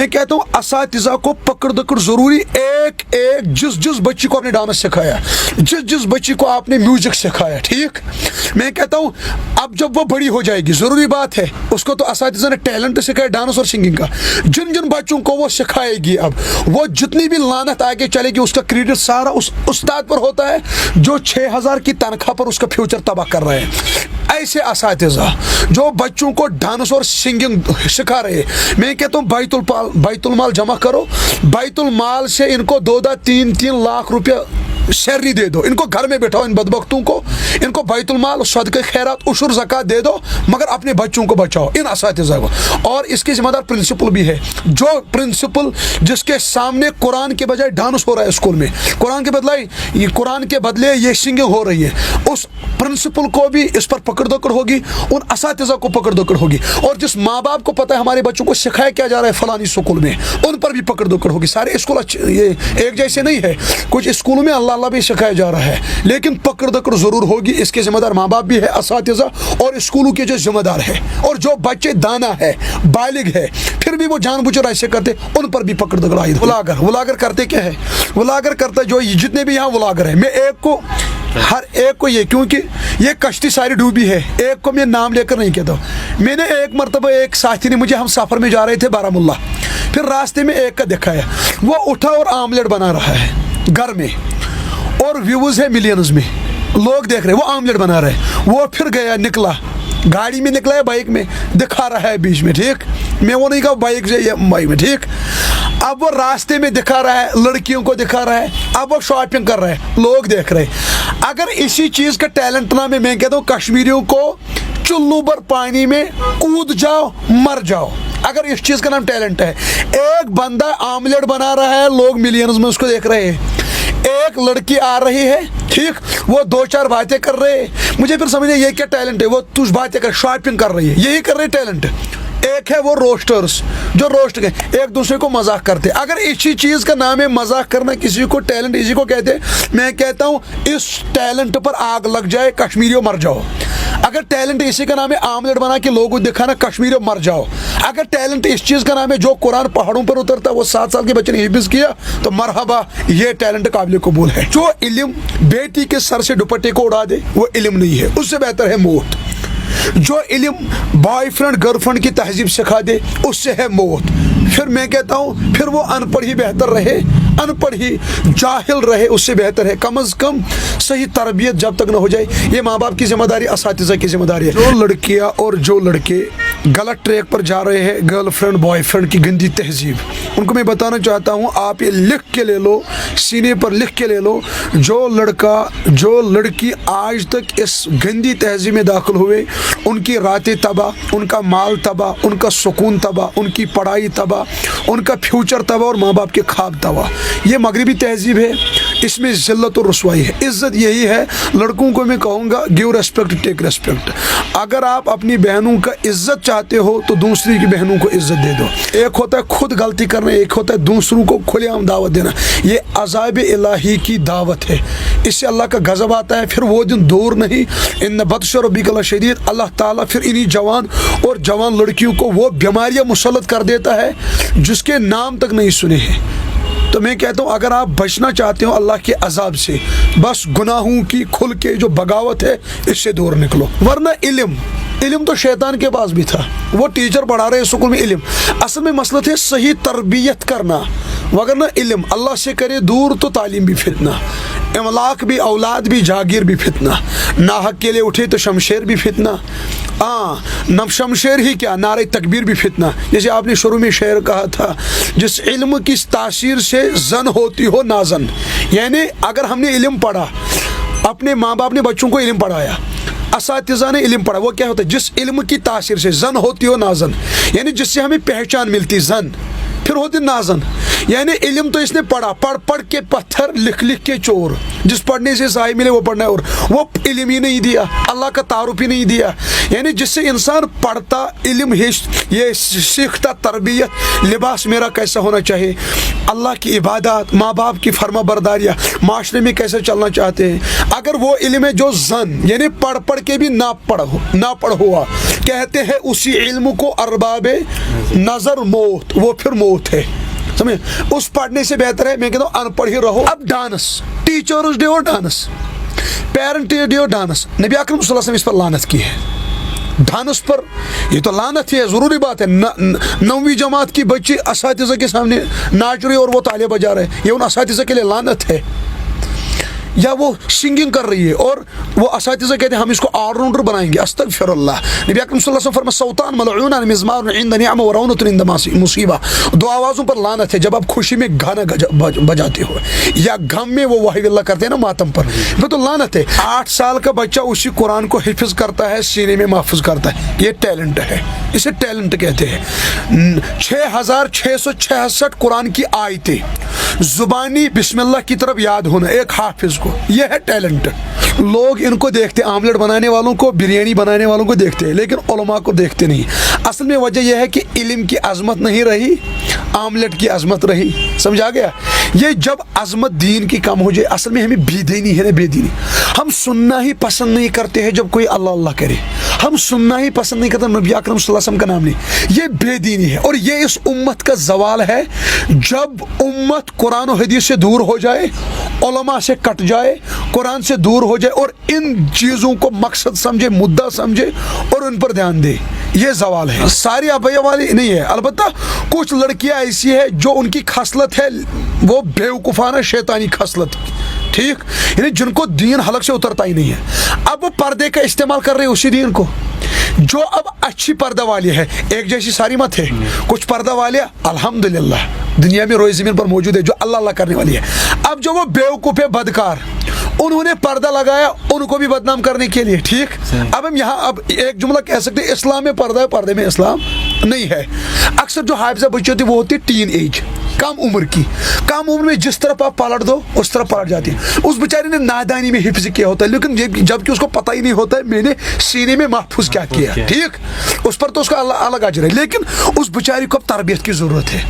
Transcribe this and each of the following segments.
मैं कहता हूँ असातिज़ा को पकड़ दकड़ ज़रूरी, एक एक जिस बच्ची को आपने डांस सिखाया, जिस बच्ची को आपने म्यूजिक सिखाया, ठीक, मैं कहता हूँ अब जब वो बड़ी हो जाएगी, ज़रूरी बात है उसको तो असातिज़ा ने टैलेंट सिखाया डांस और सिंगिंग का, जिन जिन बच्चों को वो सिखाएगी, अब वो जितनी भी लानत आगे चलेगी उसका क्रेडिट सारा उस उस्ताद पर होता है जो 6,000 की तनख्वाह पर उसका फ्यूचर तबाह कर रहे हैं। ऐसे असातिज़ा जो बच्चों को डांस और सिंगिंग सिखा रहे हैं, मैं कहता हूँ बैतुल माल जमा करो, बैतुल माल से इनको 2-3 लाख रुपया सैलरी दे दो, इनको घर में बैठाओ, इन बदबख्तों को, इनको बैतुल माल सदक़े खैरात उशुर ज़कात दे दो, मगर अपने बच्चों को बचाओ, इन असातिज़ा को। और इसके ज़िम्मेदार प्रिंसिपल भी है, जो प्रिंसिपल जिसके सामने कुरान के बजाय डांस हो रहा है स्कूल में, कुरान के बदले ये सिंगिंग हो रही है, उस प्रिंसिपल को भी इस पर पकड़ दकड़ होगी, उन असातिज़ा को पकड़ दकड़ होगी। और जिस माँ बाप को पता है हमारे बच्चों को सिखाया क्या जा रहा है फलानी स्कूल में, उन पर भी पकड़ दकड़ होगी। सारे स्कूल ये एक जैसे नहीं है, कुछ स्कूलों में अल्लाह भी सिखाया जा रहा है, लेकिन पकड़ दकड़ जरूर होगी। इसके जिम्मेदार माँ बाप भी है, असातिज़ा और स्कूलों के जो जिम्मेदार है, और जो बच्चे दाना है, बालिग है, फिर भी वो जानबूझकर ऐसे करते, उन पर भी पकड़ दकड़ आई। व्लागर करते क्या है, व्लागर करता जो जितने भी यहाँ व्लागर है, मैं हर एक को ये, क्योंकि ये कश्ती सारी डूबी है, एक को मैं नाम लेकर नहीं कहता। मैंने एक मरतबा एक साथी ने मुझे, हम सफ़र में जा रहे थे बारामुल्ला, फिर रास्ते में एक का दिखाया, वो उठा और आमलेट बना रहा है घर में, और व्यूज़ है मिलियंस में, लोग देख रहे, वो आमलेट बना रहे, वो फिर गया, निकला गाड़ी में, निकला है बाइक में, दिखा रहा है बीच में, ठीक, मैं वो नहीं कहा बाइक से या बाइक में, ठीक, अब वो रास्ते में दिखा रहा है, लड़कियों को दिखा रहा है, अब वो शॉपिंग कर रहा है, लोग देख रहे। अगर इसी चीज़ का टैलेंट ना, मैं कहता हूँ कश्मीरियों को चुल्लू भर पानी में कूद जाओ मर जाओ, अगर इस चीज़ का नाम टैलेंट है। एक बंदा आमलेट बना रहा है, लोग मिलियंस में उसको देख रहे हैं, एक लड़की आ रही है, ठीक, वो 2-4 बातें कर रहे हैं, मुझे फिर समझ नहीं ये क्या टैलेंट है, वो तुझ बातें कर, शॉपिंग कर रही है, यही कर रहे टैलेंट। एक है वो रोस्टर्स जो रोस्ट के एक दूसरे को मजाक करते। अगर इसी चीज़ का नाम है मजाक करना, किसी को टैलेंट इसी को कहते हैं, मैं कहता हूँ इस टैलेंट पर आग लग जाए, कश्मीरियों मर जाओ। अगर टैलेंट इसी का नाम है आमलेट बना के लोगों को दिखाना, कश्मीरियों मर जाओ। अगर टैलेंट इस चीज़ का नाम है जो कुरान पहाड़ों पर उतरता, वो 7 साल के बच्चे ने हिफ्ज़ किया, तो मरहबा, ये टैलेंट काबिल कबूल है। जो इल्म बेटी के सर से दुपट्टे को उड़ा दे, वो इल्म नहीं है, उससे बेहतर है मौत। जो इल्म बॉयफ्रेंड गर्लफ्रेंड की तहजीब सिखा दे, उससे है मौत। फिर मैं कहता हूँ फिर वो अनपढ़ ही बेहतर रहे, अनपढ़ ही जाहिल रहे, उससे बेहतर है। कम अज़ कम सही तरबियत जब तक न हो जाए, ये माँ बाप की जिम्मेदारी, असातिज़ा की जिम्मेदारी है। जो लड़कियाँ और जो लड़के गलत ट्रैक पर जा रहे हैं, गर्लफ्रेंड बॉयफ्रेंड की गंदी तहजीब, उनको मैं बताना चाहता हूँ, आप ये लिख के ले लो, सीने पर लिख के ले लो, जो लड़का जो लड़की आज तक इस गंदी तहजीब में दाखिल हुए, उनकी रातें तबाह, उनका माल तबाह, उनका सुकून तबाह, उनकी पढ़ाई तबाह, उनका फ्यूचर तबाह और माँ बाप के ख्वाब तबाह। ये मगरबी तहजीब है, इसमें ज़िल्लत और रुसवाई है। इज़्ज़त यही है, लड़कों को मैं कहूँगा गिव रेस्पेक्ट टेक रेस्पेक्ट। अगर आप अपनी बहनों का इज़्ज़त चाहते हो तो दूसरी की बहनों को इज़्ज़त दे दो। एक होता है खुद गलती करना, एक होता है दूसरों को खुलेआम दावत देना। ये अज़ाब इलाही की दावत है, इससे अल्लाह का गज़ब आता है। फिर वो दिन दूर नहीं, इन बत्श रब्बिका लशदीद, अल्लाह ताला फिर इन्हीं जवान और जवान लड़कियों को वो बीमारियाँ मुसल्लत कर देता है जिसके नाम तक नहीं सुने हैं। तो मैं कहता हूँ अगर आप बचना चाहते हो अल्लाह के अजाब से, बस गुनाहों की खुल के जो बगावत है इससे दूर निकलो। वरना इल्म तो शैतान के पास भी था, वो टीचर पढ़ा रहे स्कूल में इल्म, असल में मसला थे सही तरबियत करना। वगरना इल्म अल्लाह से करे दूर तो तालीम भी फितना, इमलाक भी, औलाद भी, जागीर भी फितना, नाहक के लिए उठे तो शमशेर भी फितना, नम शमशेर ही क्या, नारे तकबीर भी फितना। जैसे आपने शुरू में शेर कहा था, जिस इल्म की तासीर से जन होती हो नाजन, यानी अगर हमने इल्म पढ़ा, अपने माँ बाप ने बच्चों को इल्म पढ़ाया, असातिज़ा ने इल्म पढ़ा, वो क्या होता है, जिस इल्म की तासीर से जन होती हो नाजन, यानी जिससे हमें पहचान मिलती, जन फिर होती नाजन, यानी इल्म तो इसने पढ़ा, पढ़ पढ़ के पत्थर, लिख लिख के चोर, जिस पढ़ने से साई मिले वो पढ़ना है, और वो इल्म ही नहीं दिया, अल्लाह का तारुफ ही नहीं दिया। यानी जिससे इंसान पढ़ता, इल्म ये सीखता, तरबियत, लिबास मेरा कैसा होना चाहिए, अल्लाह की इबादत, माँ बाप की फर्मा बरदारियाँ, माशरे में कैसे चलना चाहते हैं। अगर वो इल्म है जो जन, यानी पढ़ पढ़ के भी ना पढ़ हुआ, کہتے ہیں اسی علم کو ارباب نظر موت، وہ پھر موت ہے، سمجھے؟ اس پڑھنے سے بہتر ہے میں کہتا ہوں ان پڑھ ہی رہو. اب ڈانس، ٹیچرز ڈے اور ڈانس، پیرنٹ ڈے اور ڈانس، نبی اکرم صلی اللہ علیہ وسلم اس پر لعنت کی ہے. ڈانس پر یہ تو لعنت ہے، ضروری بات ہے. 9ویں جماعت کی بچی اساتذہ کے سامنے ناچ رہی اور وہ تالیاں بجا رہے، یہ ان اساتذہ کے لیے لعنت ہے. یا وہ سنگنگ کر رہی ہے اور وہ اساتذہ کہتے ہیں ہم اس کو آل راؤنڈر بنائیں گے. استغفر اللہ. نبی اکرم صلی اللہ علیہ وسلم فرمایا صوتان ملعونان مزمار عند نعمہ ورونۃ عند مصیبہ. دو آوازوں پر لعنت ہے، جب آپ خوشی میں گانا بجاتے ہو یا غم میں وہ واحد اللہ کرتے ہیں نا ماتم پر، وہ تو لعنت ہے. 8 سال کا بچہ اسی قرآن کو حفظ کرتا ہے، سینے میں محفوظ کرتا ہے، یہ ٹیلنٹ ہے، اسے ٹیلنٹ کہتے ہیں. 6666 قرآن کی آیتیں زبانی بسم اللہ کی طرف یاد ہونا ایک حافظ کو، یہ ہے ٹیلنٹ. لوگ ان کو دیکھتے، آملیٹ بنانے والوں کو، بریانی بنانے والوں کو دیکھتے ہیں، لیکن علماء کو دیکھتے نہیں. اصل میں وجہ یہ ہے کہ علم کی عظمت نہیں رہی، آملیٹ کی عظمت رہی. سمجھا گیا؟ یہ جب عظمت دین کی کم ہو جائے، اصل میں ہمیں بے دینی ہے نا، بے دینی. ہم سننا ہی پسند نہیں کرتے ہیں جب کوئی اللہ اللہ کرے، ہم سننا ہی پسند نہیں کرتے نبی اکرم صلی اللہ علیہ وسلم کا نام نہیں. یہ بے دینی ہے اور یہ اس امت کا زوال ہے. جب امت قرآن و حدیث سے دور ہو جائے، علماء سے کٹ جائے، قرآن سے دور ہو جائے اور ان چیزوں کو مقصد سمجھے، مدعا سمجھے اور ان پر دھیان دے، یہ زوال ہے. ساری ابیا والی نہیں ہے، البتہ کچھ لڑکیاں ایسی ہے جو ان کی خصلت ہے وہ بیوقوفانہ شیطانی خصلت، ٹھیک، یعنی جن کو دین حلق سے اترتا ہی نہیں ہے. اب وہ پردے کا استعمال کر رہے اسی دین کو. جو اب اچھی پردہ والی ہے، ایک جیسی ساری مت ہے، کچھ پردہ والیاں الحمدللہ دنیا میں روئے زمین پر موجود ہے جو اللہ اللہ کرنے والی ہے. اب جو وہ بیوقوف بدکار، انہوں نے پردہ لگایا ان کو بھی بدنام کرنے کے لیے، ٹھیک. اب ہم یہاں اب ایک جملہ کہہ سکتے ہیں اسلام میں پردہ ہے، پردے میں اسلام نہیں ہے. اکثر جو حافظہ بچی ہوتی ہے وہ ہوتی ہے ٹین ایج، کم عمر کی. کم عمر میں جس طرف آپ پلٹ دو اس طرف پلٹ جاتی ہے. اس بیچاری نے نادانی میں حفظ کیا ہوتا ہے، لیکن جبکہ اس کو پتہ ہی نہیں ہوتا ہے میں نے سینے میں محفوظ کیا کیا، ٹھیک. اس پر تو اس کا الگ اجر ہے، لیکن اس بیچاری کو اب تربیت کی ضرورت ہے،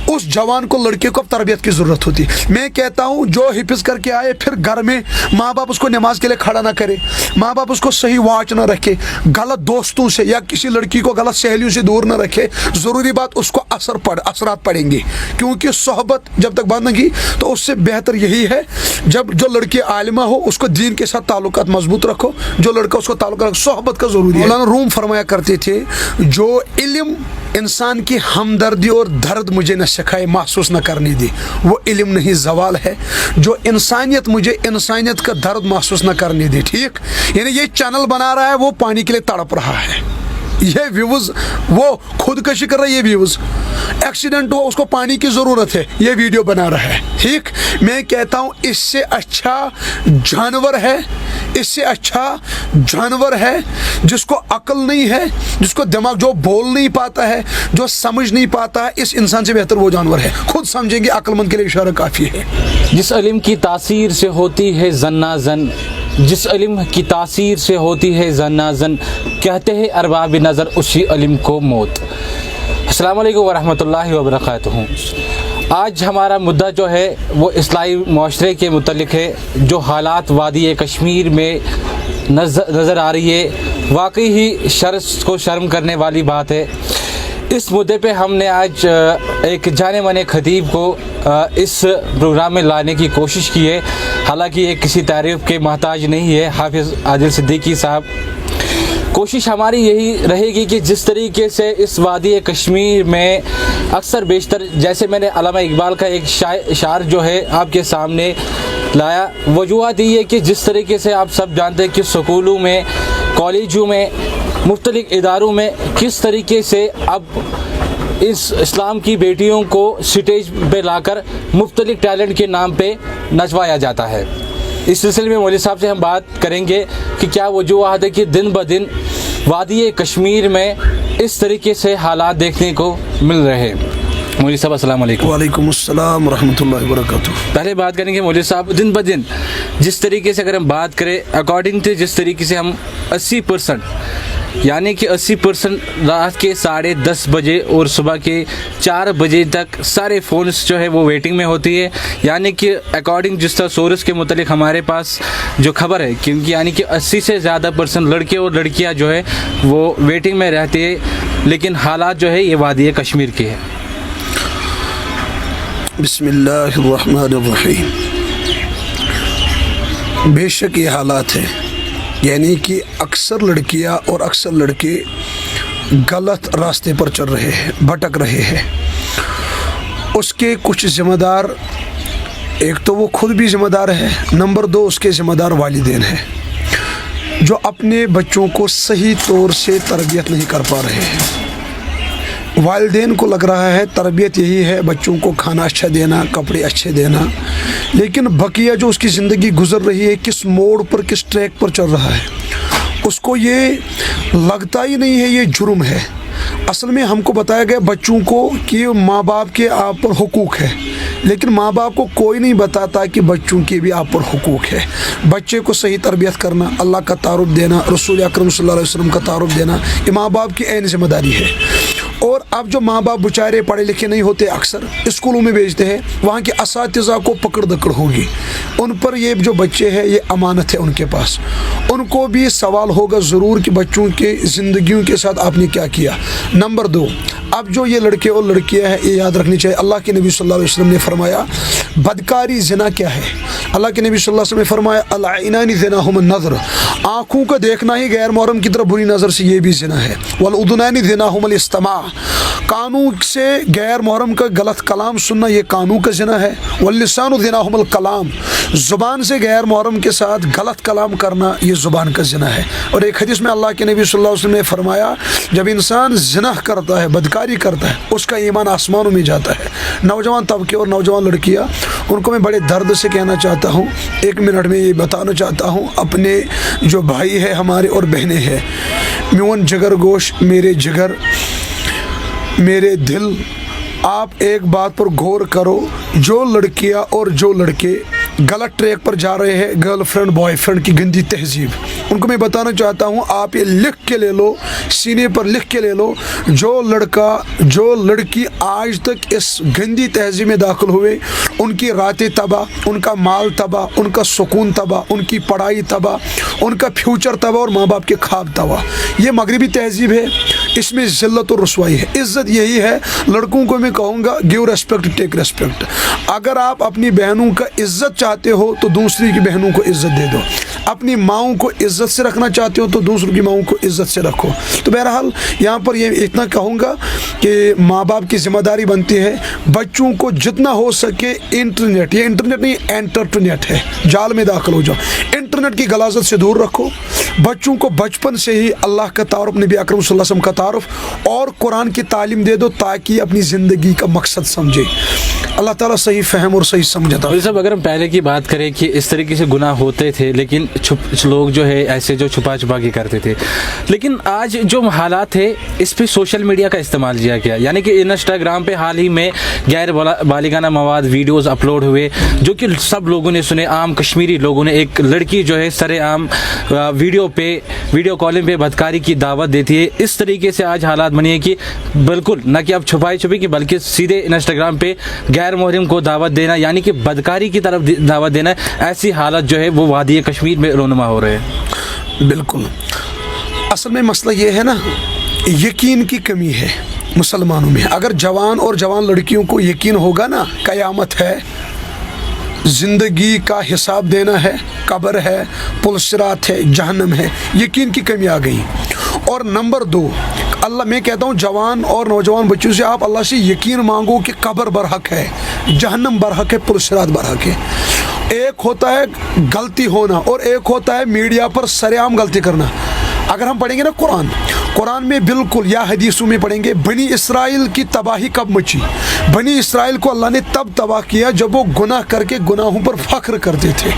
اس جوان کو، لڑکے کو اب تربیت کی ضرورت ہوتی ہے. میں کہتا ہوں جو حفظ کر کے آئے پھر گھر میں ماں باپ اس کو نماز کے لیے کھڑا نہ کرے، ماں باپ اس کو صحیح واچ نہ رکھے، غلط دوستوں سے یا کسی لڑکی کو غلط سہیلیوں سے دور نہ رکھے، ضروری بات اس کو اثرات پڑیں گے. کیونکہ صحبت جب تک بند نہ کی تو اس سے بہتر یہی ہے جب جو لڑکی عالمہ ہو اس کو دین کے ساتھ تعلقات مضبوط رکھو، جو لڑکا اس کو تعلق رکھو. صحبت کا ضروری ہے. مولانا روم فرمایا کرتے تھے جو علم انسان کی ہمدردی اور درد مجھے نہ سکھائے، محسوس نہ کرنے دے، وہ علم نہیں زوال ہے. جو انسانیت مجھے انسانیت کا درد محسوس نہ کرنے دے، ٹھیک. یعنی یہ چینل بنا رہا ہے وہ پانی کے لیے تڑپ رہا ہے، یہ ویوز، وہ خودکشی کر رہا ہے، یہ ویوز، ایکسیڈنٹ ہوا اس کو پانی کی ضرورت ہے، یہ ویڈیو بنا رہا ہے، ٹھیک. میں کہتا ہوں اس سے اچھا جانور ہے، اس سے اچھا جانور ہے جس کو عقل نہیں ہے، جس کو دماغ، جو بول نہیں پاتا ہے، جو سمجھ نہیں پاتا ہے، اس انسان سے بہتر وہ جانور ہے. خود سمجھیں گے عقل مند کے لیے اشارہ کافی ہے. جس علم کی تاثیر سے ہوتی ہے زنا زن، جس علم کی تاثیر سے ہوتی ہے زنا زن، کہتے ہیں ارباب نظر اسی علم کو موت. السلام علیکم ورحمۃ اللہ وبرکاتہ. آج ہمارا مدعا جو ہے وہ اصلاحی معاشرے کے متعلق ہے. جو حالات وادی کشمیر میں نظر آ رہی ہے واقعی ہی شرم کرنے والی بات ہے. اس مدعے پہ ہم نے آج ایک جانے مانے خطیب کو اس پروگرام میں لانے کی کوشش کی ہے. حالانکہ یہ کسی تعریف کے محتاج نہیں ہے، حافظ عادل صدیقی صاحب. کوشش ہماری یہی رہے گی کہ جس طریقے سے اس وادی کشمیر میں اکثر بیشتر، جیسے میں نے علامہ اقبال کا ایک اشعار جو ہے آپ کے سامنے لایا، وجوہات یہ ہے کہ جس طریقے سے آپ سب جانتے ہیں کہ سکولوں میں، کالجوں میں، مختلف اداروں میں کس طریقے سے اب اس اسلام کی بیٹیوں کو سٹیج پہ لا کر مختلف ٹیلنٹ کے نام پہ نچوایا جاتا ہے. اس سلسلے میں مولوی صاحب سے ہم بات کریں گے کہ کیا وجوہات ہے کہ دن بدن وادی کشمیر میں اس طریقے سے حالات دیکھنے کو مل رہے ہیں. مولوی صاحب السلام علیکم. وعلیکم السلام ورحمۃ اللہ وبرکاتہ. پہلے بات کریں گے مولوی صاحب، دن بدن جس طریقے سے اگر ہم بات کریں اکارڈنگ ٹو جس طریقے سے ہم 80% यानी कि 80% रात के 10:30 बजे और सुबह के 4 बजे तक सारे फ़ोन्स जो है वो वेटिंग में होती है। यानी कि अकॉर्डिंग जिस तरह सोर्स के मुतालिक हमारे पास जो खबर है, क्योंकि यानी कि 80 से ज़्यादा % लड़के और लड़कियां जो है वो वेटिंग में रहती है, लेकिन हालात जो है ये वादी कश्मीर के हैं। बिस्मिल्लाहिर्रहमानिर्रहीम। बेशक ये हालात है, यानी कि अक्सर लड़कियां और अक्सर लड़के गलत रास्ते पर चल रहे हैं, भटक रहे हैं। उसके कुछ ज़िम्मेदार, एक तो वो खुद भी ज़िम्मेदार है, नंबर 2 उसके ज़िम्मेदार वालिदैन हैं जो अपने बच्चों को सही तौर से तरबियत नहीं कर पा रहे हैं। वालिदैन को लग रहा है तरबियत यही है बच्चों को खाना अच्छा देना, कपड़े अच्छे देना, लेकिन बकिया जो उसकी ज़िंदगी गुजर रही है, किस मोड़ पर, किस ट्रैक पर चल रहा है, उसको ये लगता ही नहीं है ये जुर्म है। असल में हमको बताया गया बच्चों को कि माँ बाप के आप पर हुकूक है, लेकिन माँ बाप को कोई नहीं बताता कि बच्चों के भी आप पर हुकूक है। बच्चे को सही तरबियत करना, अल्लाह का तारुफ देना, रसूल अकरम सल्लल्लाहु अलैहि वसल्लम का तारुफ देना, ये माँ बाप की ऐन ज़िम्मेदारी है। और अब जो माँ बाप बेचारे पढ़े लिखे नहीं होते, अक्सर स्कूलों में भेजते हैं, वहाँ के असातिज़ा को पकड़ दकड़ होगी उन पर। ये जो बच्चे हैं ये अमानत है उनके पास, उनको भी सवाल होगा ज़रूर कि बच्चों के ज़िंदगियों के साथ आपने क्या किया। नंबर 2, अब जो ये लड़के और लड़कियां हैं ये याद रखनी चाहिए, अल्लाह के नबी सल्लल्लाहु अलैहि वसल्लम ने फरमाया बदकारी ज़िना क्या है। अल्लाह के नबी सल्लल्लाहु अलैहि वसल्लम ने फरमाया अल-ऐनानी ज़िनाहुम नज़र, आँखों का देखना ही गैर मुहर्रम की तरफ बुरी नज़र से ये भी ज़िना है। वल उदुनैनी ज़िनाहुम इस्तिमा, कानों से गैर मुहर्रम का गलत कलाम सुनना ये कानों का ज़िना है। वल लिसानु ज़िनाहुम कलाम, ज़ुबान से गैर मुहर्रम के साथ गलत कलाम करना ये ज़ुबान का ज़िना है। और एक हदीस में अल्लाह के नबी सल्लल्लाहु अलैहि वसल्लम ने फरमाया जब इंसान ज़िना करता है, बदकारी करता है, उसका ईमान आसमानों में जाता है। नौजवान तबके और नौजवान लड़कियां, उनको मैं बड़े दर्द से कहना चाहता हूँ, 1 मिनट में ये बताना चाहता हूँ, अपने जो भाई है हमारे और बहनें हैं, म्यून जिगर गोश, मेरे जिगर, मेरे दिल, आप एक बात पर गौर करो, जो लड़कियां और जो लड़के गलत ट्रैक पर जा रहे हैं, गर्लफ्रेंड बॉयफ्रेंड की गंदी तहजीब, उनको मैं बताना चाहता हूँ, आप ये लिख के ले लो, सीने पर लिख के ले लो, जो लड़का जो लड़की आज तक इस गंदी तहजीब में दाखिल हुए, उनकी रातें तबाह, उनका माल तबाह, उनका सुकून तबाह, उनकी पढ़ाई तबाह, उनका फ्यूचर तबाह और माँ बाप के ख्वाब तबाह। ये मगरबी तहजीब है, इसमें ज़िल्लत और रुसवाई है। इज़्ज़त यही है, लड़कों को मैं कहूँगा गिव रेस्पेक्ट टेक रेस्पेक्ट। अगर आप अपनी बहनों का इज़्ज़त चाहते हो तो दूसरी की बहनों को इज़्ज़त दे दो, अपनी माँओं को इज़्ज़त से रखना चाहते हो तो दूसरों की माँओं को इज़्ज़त से रखो। तो बहरहाल यहाँ पर ये इतना कहूँगा कि माँ बाप की ज़िम्मेदारी बनती है बच्चों को जितना हो सके इंटरनेट, ये इंटरनेट नहीं एंटरटेनमेंट है, जाल में दाखिल हो जाओ, इंटरनेट की गलाजत से दूर रखो। बच्चों को बचपन से ही अल्लाह का तारुफ, नबी अकरम सल्लल्लाहु अलैहि वसल्लम का तारुफ और कुरान की तालीम दे दो ताकि अपनी ज़िंदगी का मकसद समझे। अल्लाह ताला सही फहम और सही समझता है। सब अगर हम पहले की बात करें कि इस तरीके से गुनाह होते थे, लेकिन लोग जो है ऐसे जो छुपा छुपा के करते थे, लेकिन आज जो हालात है इस पे सोशल मीडिया का इस्तेमाल किया गया। यानी कि इंस्टाग्राम पे हाल ही में गैर बालिगाना मवाद वीडियोस अपलोड हुए जो कि सब लोगों ने सुने, आम कश्मीरी लोगों ने। एक लड़की जो है सरेआम वीडियो कॉलिंग पे बदकारी की दावत देती है। इस तरीके से आज हालात बनी है कि बिल्कुल न कि अब छुपाई छुपी की, बल्कि सीधे इंस्टाग्राम पे गैर मुहर्रम को दावत देना, यानी कि बदकारी की तरफ दावत देना, ऐसी हालत जो है वो वादी कश्मीर में रोनुमा हो रहे हैं। बिल्कुल, असल में मसला ये है ना, यकीन की कमी है मुसलमानों में। अगर जवान और जवान लड़कियों को यकीन होगा ना कयामत है, ज़िंदगी का हिसाब देना है, कब्र है, पुलसिरात है, जहन्नम है, यकीन की कमी आ गई। और नंबर 2, अल्लाह, मैं कहता हूँ जवान और नौजवान बच्चों से आप अल्लाह से यकीन मांगो कि कब्र बरहक है, जहन्नम बरहक है, पुलसिरात बरहक है। एक होता है गलती होना और एक होता है मीडिया पर सरेआम गलती करना। अगर हम पढ़ेंगे ना कुरान में बिल्कुल, या हदीसों में पढ़ेंगे, बनी इसराइल की तबाही कब मची। बनी इसराइल को अल्लाह ने तब तबाह किया जब वो गुनाह करके गुनाहों पर फ़ख्र करते थे,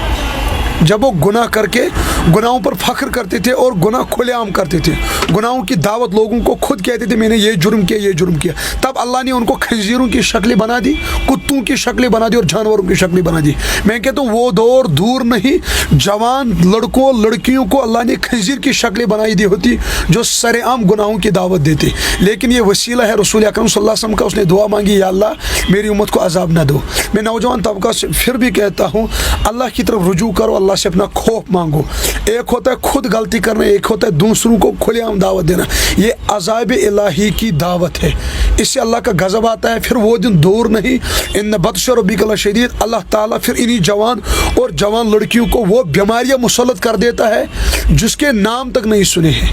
जब वो गुनाह करके गुनाहों पर फख्र करते थे और गुनाह खुलेआम करते थे, गुनाहों की दावत लोगों को खुद कहते थे मैंने ये जुर्म किया, ये जुर्म किया। तब अल्लाह ने उनको खंजीरों की शक्लें बना दी, कुत्तों की शक्लें बना दी और जानवरों की शक्लें बना दी। मैं कहता हूँ वो दौर दूर नहीं, जवान लड़कों लड़कियों को अल्लाह ने खंजीर की शक्लें बनाई दी होती जो सरेआम गुनाहों की दावत देते। लेकिन ये वसीला है रसूल अकरम सल्लल्लाहु अलैहि वसल्लम का, उसने दुआ मांगी, या अल्लाह मेरी उम्मत को अजाब ना दो। मैं नौजवान तबका से फिर भी कहता हूँ अल्लाह की तरफ रुजू करो, अल्लाह से अपना खौफ मांगो। एक होता है खुद गलती करना, एक होता है दूसरों को खुलेआम दावत देना। ये अज़ाब इलाही की दावत है, इससे अल्लाह का गज़ब आता है। फिर वो दिन दूर नहीं, इन बत्श रब्बिक लशदीद, अल्लाह ताला फिर इन्हीं जवान और जवान लड़कियों को वो बीमारियां मुसल्लत कर देता है जिसके नाम तक नहीं सुने हैं।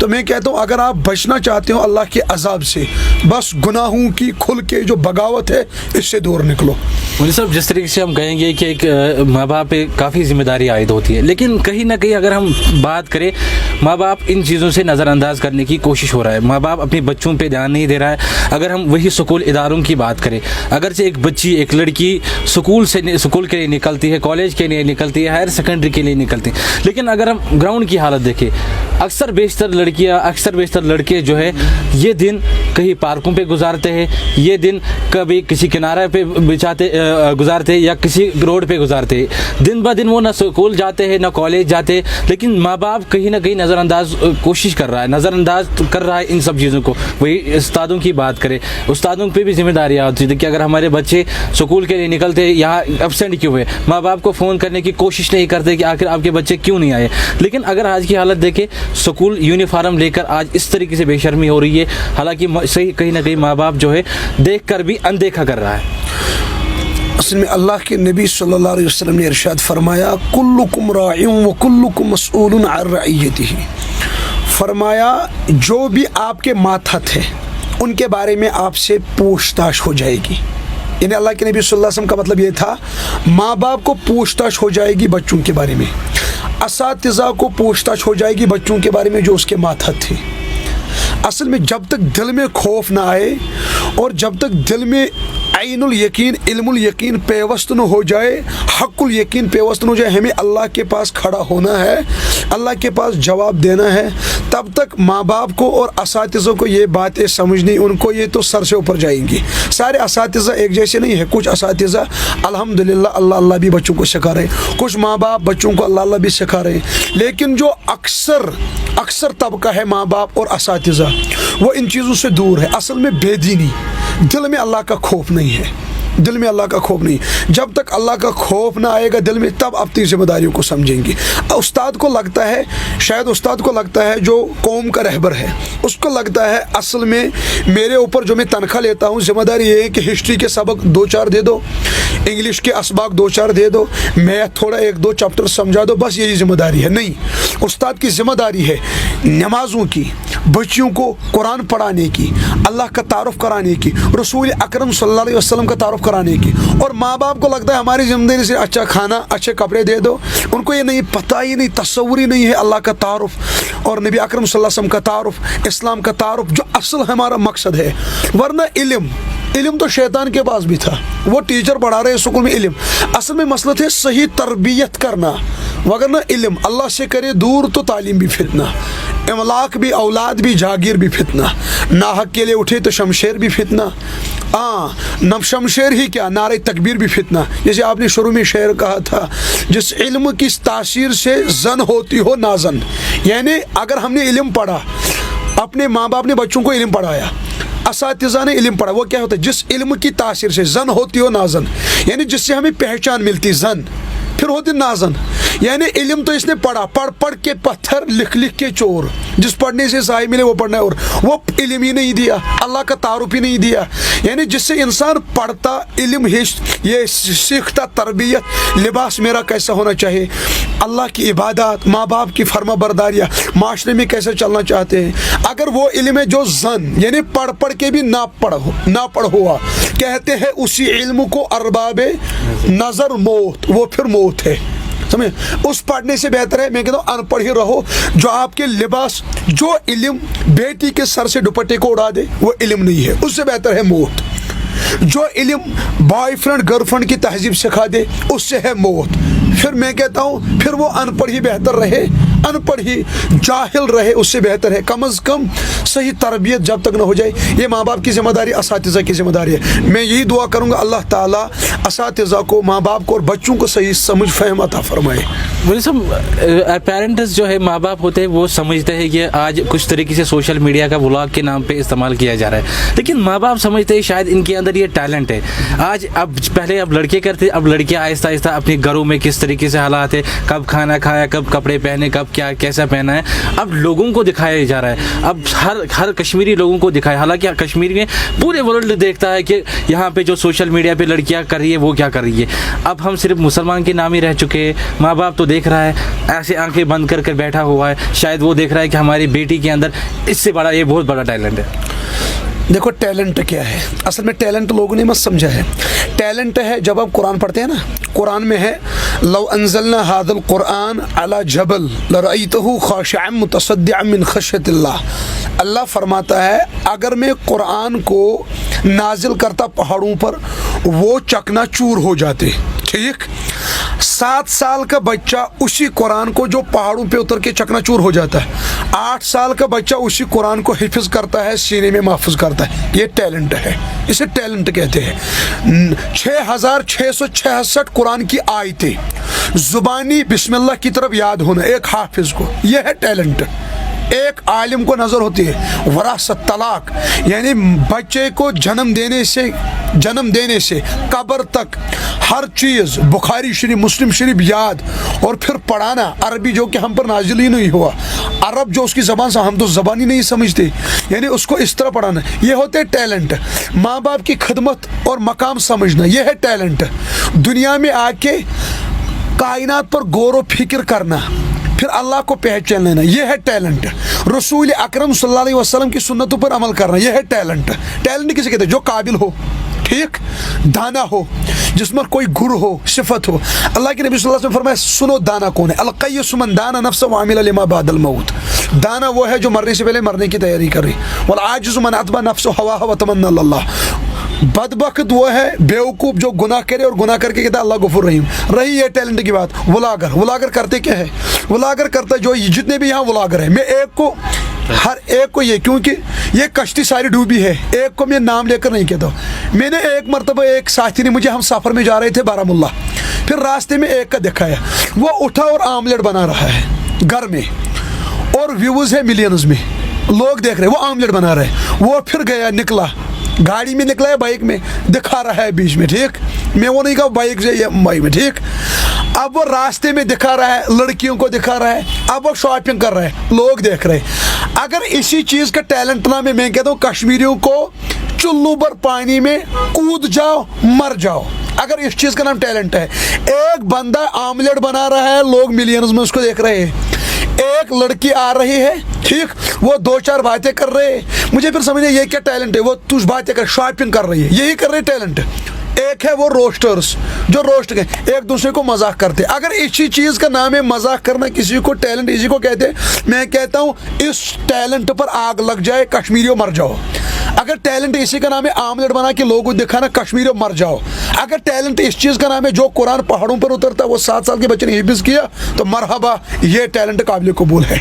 तो मैं कहता हूँ अगर आप बचना चाहते हो अल्लाह के अजाब से, बस गुनाहों की खुल के जो बगावत है इससे दूर निकलो। मुझे साहब जिस तरीके से हम कहेंगे कि एक माँ बाप पे काफ़ी जिम्मेदारी आयद होती है, लेकिन कहीं ना कहीं अगर हम बात करें माँ बाप इन चीज़ों से नज़रअंदाज करने की कोशिश हो रहा है, माँ बाप अपने बच्चों पे ध्यान नहीं दे रहा है। अगर हम वही स्कूल इदारों की बात करें, अगर से एक बच्ची एक लड़की स्कूल के लिए निकलती है, कॉलेज के लिए निकलती है, हायर सेकेंडरी के लिए निकलती है, लेकिन अगर हम ग्राउंड की हालत देखें, अक्सर बेशतर लड़के जो है ये दिन कहीं पार्कों पे गुजारते हैं, ये दिन कभी किसी किनारे पे गुजारते हैं या किसी रोड पे गुजारते हैं। दिन ब दिन वो ना स्कूल जाते हैं ना कॉलेज जाते हैं, लेकिन माँ बाप कहीं ना कहीं नज़रअंदाज कर रहा है इन सब चीज़ों को। वही उस्तादों की बात करें, उस्तादों पे भी जिम्मेदारी होती है कि अगर हमारे बच्चे स्कूल के लिए निकलते हैं यहाँ एब्सेंट क्यों हुए, माँ बाप को फ़ोन करने की कोशिश नहीं करते कि आखिर आपके बच्चे क्यों नहीं आए। लेकिन अगर आज की हालत देखें, स्कूल यूनिफॉर्म लेकर आज इस तरीके से बेशर्मी हो रही है, हालांकि सही कहीं ना कहीं माँ बाप जो है देख कर भी अनदेखा कर रहा है। असल में अल्लाह के नबी सल्लल्लाहु अलैहि वसल्लम ने इरशाद फरमाया कुल्लुकुम राइउन व कुल्लुकुम मसऊलुन अन रइयतिही, फरमाया जो भी आपके मातहत है उनके बारे में आपसे पूछताछ हो जाएगी। यानी अल्लाह के नबी सल्लल्लाहु अलैहि वसल्लम का मतलब ये था माँ बाप को पूछताछ हो जाएगी बच्चों के बारे में, असातिज़ा को पूछताछ हो जाएगी बच्चों के बारे में जो उसके मातहत थे। असल में जब तक दिल में खौफ ना आए और जब तक दिल में ऐनुल यकीन इल्मुल यकीन पेवस्त न हो जाए, हक़ुल यकीन पेवस्त न हो जाए, हमें अल्लाह के पास खड़ा होना है, अल्लाह के पास जवाब देना है, तब तक माँ बाप को और असातिज़ों को ये बातें समझनी, उनको ये तो सर से ऊपर जाएंगी। सारे असातिज़ा एक जैसे नहीं है, कुछ असातिज़ा अल्हम्दुलिल्लाह अल्लाह अल्लाह भी बच्चों को सिखा रहे हैं, कुछ माँ बाप बच्चों को अल्लाह अल्लाह भी सिखा रहे हैं, लेकिन जो अक्सर तबका है माँ बाप और असातिज़ा वो इन चीज़ों से दूर है। असल में बेदीनी, दिल में अल्लाह का खौफ नहीं है, दिल में अल्लाह का खौफ नहीं। जब तक अल्लाह का खौफ ना आएगा दिल में, तब अपनी जिम्मेदारियों को समझेंगे। उस्ताद को लगता है, शायद उस्ताद को लगता है जो कौम का रहबर है, उसको लगता है असल में मेरे ऊपर जो मैं तनख्वाह लेता हूँ जिम्मेदारी ये है कि हिस्ट्री के सबक 2-4 दे दो, इंग्लिश के असबाक 2-4 दे दो, मैथ थोड़ा 1-2 चैप्टर समझा दो, बस यही जिम्मेदारी है। नहीं, उस्ताद की जिम्मेदारी है नमाज़ों की, बच्चियों को कुरान पढ़ाने की, अल्लाह का तारुफ कराने की, रसूल अकरम सल्लल्लाहु अलैहि वसल्लम का तारुफ कराने की। और माँ बाप को लगता है हमारी जिम्मेदारी से अच्छा खाना अच्छे कपड़े दे दो, उनको ये नहीं पता, ही नहीं तस्वुर ही नहीं है अल्लाह का तारुफ और नबी अकरम सल्लल्लाहु अलैहि वसल्लम का तारुफ, इस्लाम का तारुफ जो असल हमारा मकसद है। वरना इल्म तो शैतान के पास भी था, वो टीचर पढ़ा रहे स्कूल में इल्म, असल में मसला है सही तरबियत करना। वगरना इल्म अल्लाह से करे दूर तो तालीम भी फितना, इमलाक भी, औलाद भी, जागीर भी फितना, नाहक के लिए उठे तो शमशेर भी फितना, नब शमशेर ही क्या नारे तकबीर भी फितना। जैसे आपने शुरू में शेर कहा था, जिस इल्म की तासीर से जन होती हो नाजन, यानी अगर हमने इल्म पढ़ा, अपने माँ बाप ने बच्चों को इल्म पढ़ाया, असातिज़ा ने इल्म पढ़ा, वो क्या होता है जिस इल्म की तासीर से जन होती हो नाजन, यानी जिससे हमें पहचान मिलती, जन फिर होती नाजन, यानी इल्म तो इसने पढ़ा, पढ़ के पत्थर, लिख के चोर, जिस पढ़ने से साई मिले वो पढ़ना है, और वो इल्म ही नहीं दिया, अल्लाह का तारुफ ही नहीं दिया। यानी जिससे इंसान पढ़ता, इल्म ये सीखता, तरबियत, लिबास मेरा कैसा होना चाहिए, अल्लाह की इबादत, माँ बाप की फर्मा बरदारियाँ, माशरे में कैसे चलना चाहते हैं, अगर वो इल्म है जो जन यानी पढ़ के भी ना पढ़ हुआ, कहते हैं उसी इल्म को अरबाबे नज़र मौत, वो फिर मौत है, समझे। उस पढ़ने से बेहतर है, मैं कहता हूँ अनपढ़ ही रहो, जो आपके लिबास, जो इल्म बेटी के सर से दुपट्टे को उड़ा दे वो इल्म नहीं है, उससे बेहतर है मौत। जो इल्म बॉयफ्रेंड गर्लफ्रेंड की तहजीब सिखा दे उससे है मौत। फिर मैं कहता हूँ फिर वो अनपढ़ ही बेहतर रहे, अनपढ़ ही जाहिल रहे उससे बेहतर है। कम अज़ कम सही तरबियत जब तक न हो जाए, ये माँ बाप की जिम्मेदारी, असातिज़ा की जिम्मेदारी है। मैं यही दुआ करूँगा अल्लाह ताला असातिज़ा को, माँ बाप को और बच्चों को सही समझ फहम अता फरमाए। बोले सब पेरेंट्स जो है, माँ बाप होते हैं, वो समझते हैं कि आज कुछ तरीके से सोशल मीडिया का व्लॉग के नाम पे इस्तेमाल किया जा रहा है, लेकिन माँ बाप समझते हैं शायद इनके अंदर ये टैलेंट है। आज अब पहले अब लड़के करते, अब लड़कियाँ आहिस्ता आहिस्ता अपने घरों में किस तरीके से हालात है, कब खाना खाया, कब कपड़े पहने, कब क्या कैसा पहना है, अब लोगों को दिखाया जा रहा है। अब हर कश्मीरी लोगों को दिखाया, हालांकि कश्मीर में पूरे वर्ल्ड देखता है कि यहाँ पे जो सोशल मीडिया पे लड़कियाँ कर रही है वो क्या कर रही है। अब हम सिर्फ मुसलमान के नाम ही रह चुके हैं। माँ बाप तो देख रहा है, ऐसे आंखें बंद कर कर बैठा हुआ है, शायद वो देख रहा है कि हमारी बेटी के अंदर इससे बड़ा, ये बहुत बड़ा टैलेंट है। देखो टैलेंट क्या है, असल में टैलेंट लोगों ने मत समझा है। टैलेंट है जब आप कुरान पढ़ते हैं ना, कुरान में है लव अंज़लना हाज़ल कुरान अला जबल लरअयतहु खाशिअन मुतसद्दिअन मिन खश्यतिल्लाह। अल्लाह फरमाता है अगर मैं कुरान को नाजिल करता पहाड़ों पर, वो चकनाचूर हो जाते। ठीक, 7 साल का बच्चा उसी कुरान को जो पहाड़ों पे उतर के चकनाचूर हो जाता है, 8 साल का बच्चा उसी कुरान को हिफ्ज़ करता है, सीने में महफूज करता है। ये टैलेंट है, इसे टैलेंट कहते हैं। 6666 कुरान की आयतें ज़ुबानी बिस्मिल्लाह की तरफ याद होना एक हाफिज को, यह है टैलेंट। एक आलिम को नज़र होती है वरासत तलाक, यानी बच्चे को जन्म देने से कब्र तक हर चीज़ बुखारी शरीफ मुस्लिम शरीफ याद, और फिर पढ़ाना अरबी जो कि हम पर नाजिल ही नहीं हुआ, अरब जो उसकी ज़बान से हम तो ज़बान ही नहीं समझते, यानी उसको इस तरह पढ़ाना, ये होते हैं टैलेंट। माँ बाप की खिदमत और मकाम समझना, यह है टैलेंट। दुनिया में आके कायनात पर गौर व फिक्र करना, फिर अल्लाह को पहचान लेना, यह है टैलेंट। रसूल अकरम सल्लल्लाहु अलैहि वसल्लम की सुन्नतों पर अमल करना, यह है टैलेंट। टैलेंट किसे कहते हैं? जो काबिल हो, ठीक, दाना हो, जिसमें कोई गुर हो, सिफत हो। अल्लाह के नबी सल्लल्लाहु अलैहि वसल्लम फरमाया सुनो दाना कौन है, अलक़य्यिसु मन दाना नफ्सहु व अमिला लिमा बअदल मौत। दाना वो है जो मरने से पहले मरने की तैयारी कर रही। वल आजिज़ु मन अतबा नफ्सहु हवाहा व तमन्ना अल्लाह। बदबख्त वो है बेवकूफ़ जो गुनाह करे और गुनाह करके कहता है अल्लाह गफूर रहीम। रही है टैलेंट की बात। व्लागर करते क्या है? व्लागर करता है जो जितने भी यहाँ व्लागर है, मैं हर एक को ये, क्योंकि ये कश्ती सारी डूबी है, एक को मैं नाम लेकर नहीं कहता। मैंने एक मरतबा एक साथी ने मुझे, हम सफ़र में जा रहे थे बारामुल्ला, फिर रास्ते में एक का दिखाया, वो उठा और आमलेट बना रहा है घर में, और व्यूज़ है मिलियंस में, लोग देख रहे, वो आमलेट बना रहे। वो फिर गया, निकला, गाड़ी में निकला है, बाइक में दिखा रहा है बीच में, ठीक, मैं वो नहीं कहा बाइक से या बाइक में, ठीक। अब वो रास्ते में दिखा रहा है, लड़कियों को दिखा रहा है, अब वो शॉपिंग कर रहा है, लोग देख रहे हैं। अगर इसी चीज़ का टैलेंट ना मैं कहता हूँ कश्मीरियों को चुल्लू भर पानी में कूद जाओ मर जाओ, अगर इस चीज़ का नाम टैलेंट है। एक बंदा आमलेट बना रहा है, लोग मिलियंस में उसको देख रहे हैं। एक लड़की आ रही है, ठीक, वो 2-4 बातें कर रहे हैं, मुझे फिर समझ नहीं ये क्या टैलेंट है। वो तुझ बातें कर, शॉपिंग कर रही है, यही कर रहे टैलेंट। एक है वो रोस्टर्स जो रोस्ट के एक दूसरे को मजाक करते। अगर इसी चीज़ का नाम है मजाक करना, किसी को टैलेंट इसी को कहते हैं। मैं कहता हूँ इस टैलेंट पर आग लग जाए, कश्मीरियों मर जाओ। अगर टैलेंट इसी का नाम है आमलेट बना के लोगों को दिखाना, कश्मीरियों मर जाओ। अगर टैलेंट इस चीज़ का नाम है जो कुरान पहाड़ों पर उतरता, वो 7 साल के बच्चे ने हिफ्ज़ किया, तो मरहबा, ये टैलेंट काबिल कबूल है।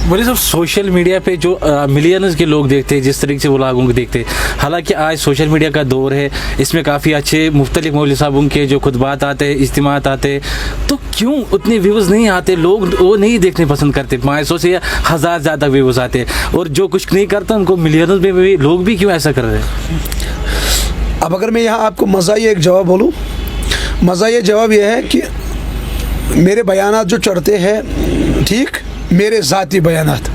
बोले सब सोशल मीडिया पे जो मिलियंस के लोग देखते हैं, जिस तरीके से वो लोगों को देखते हैं, हालांकि आज सोशल मीडिया का दौर है, इसमें काफ़ी अच्छे मुख्तलिफ मौलवी साहबों के जो खुतबात आते हैं, इज्तिमात आते हैं, तो क्यों उतने व्यूज़ नहीं आते? लोग वो नहीं देखने पसंद करते। 500 से 1000 ज़्यादा व्यूज़ आते हैं, और जो कुछ नहीं करता उनको मिलियंस में भी लोग भी क्यों ऐसा कर रहे हैं? अब अगर मैं यहाँ आपको मज़ा एक जवाब बोलूँ, मज़ा ये जवाब यह है कि मेरे बयानात जो चढ़ते हैं, ठीक, मेरे ज़ाती बयानात,